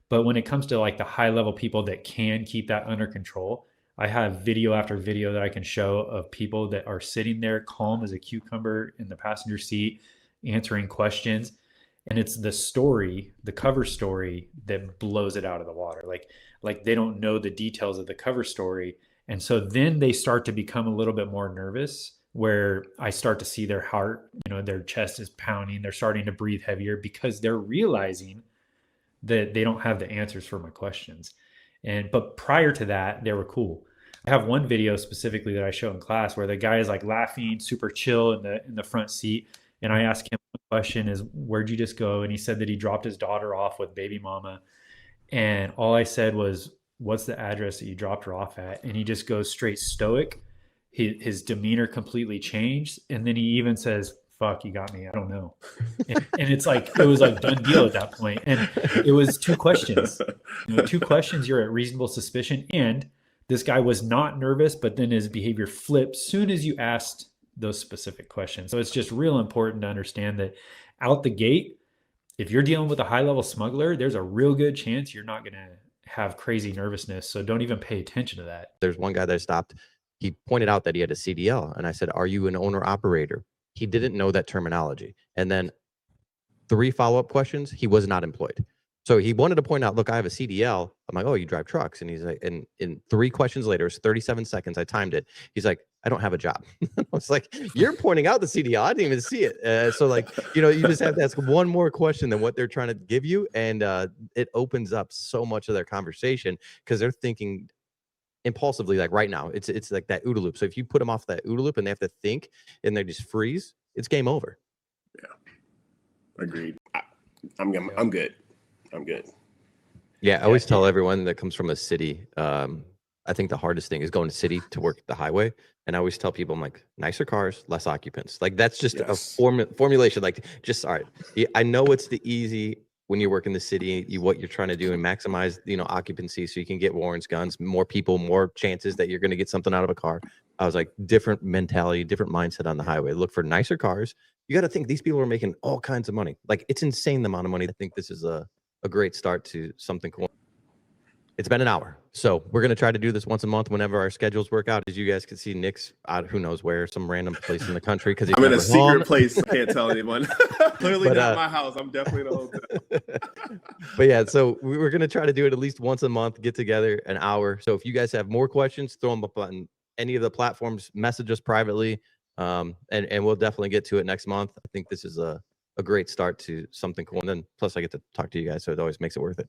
But when it comes to like the high level people that can keep that under control, I have video after video that I can show of people that are sitting there calm as a cucumber in the passenger seat, answering questions. And it's the story, the cover story that blows it out of the water. Like they don't know the details of the cover story. And so then they start to become a little bit more nervous, where I start to see their heart, their chest is pounding, they're starting to breathe heavier because they're realizing that they don't have the answers for my questions. But prior to that, they were cool. I have one video specifically that I show in class where the guy is like laughing, super chill in the front seat, and I ask him the question is, "Where'd you just go?" And he said that he dropped his daughter off with baby mama, and all I said was, "What's the address that you dropped her off at?" And he just goes straight stoic. His demeanor completely changed, and then he even says, "Fuck, you got me. I don't know." And it's like it was like done deal at that point. And it was two questions. Two questions. You're at reasonable suspicion, and this guy was not nervous, but then his behavior flipped soon as you asked those specific questions. So it's just real important to understand that out the gate, if you're dealing with a high level smuggler, there's a real good chance you're not going to have crazy nervousness. So don't even pay attention to that. There's one guy that I stopped. He pointed out that he had a CDL, and I said, "Are you an owner operator?" He didn't know that terminology. And then 3 follow-up questions, he was not employed. So he wanted to point out, "Look, I have a CDL." I'm like, "Oh, you drive trucks?" And he's like, and in 3 questions later, it's 37 seconds, I timed it. He's like, "I don't have a job." I was like, "You're pointing out the CDL. I didn't even see it." So like, you just have to ask one more question than what they're trying to give you. And it opens up so much of their conversation because they're thinking impulsively, like right now. It's like that OODA loop. So if you put them off that OODA loop and they have to think and they just freeze, it's game over. Yeah. Agreed. I'm good. I'm good. Yeah, I always tell everyone that comes from a city, I think the hardest thing is going to city to work the highway. And I always tell people, I'm like, nicer cars, less occupants. Like that's just a formulation. Like just, all right. Yeah, I know it's the easy when you work in the city, what you're trying to do and maximize, occupancy so you can get warrants, guns, more people, more chances that you're going to get something out of a car. I was like, different mentality, different mindset on the highway. Look for nicer cars. You got to think these people are making all kinds of money. Like it's insane the amount of money. I think this is a great start to something cool. It's been an hour. So we're going to try to do this once a month whenever our schedules work out. As you guys can see, Nick's out, who knows where, some random place in the country. Because I'm in a secret place. I can't tell anyone. Clearly not my house. I'm definitely in a hotel. But yeah, so we're going to try to do it at least once a month, get together an hour. So if you guys have more questions, throw them up on any of the platforms, message us privately. And we'll definitely get to it next month. I think this is a great start to something cool. And then plus I get to talk to you guys. So it always makes it worth it.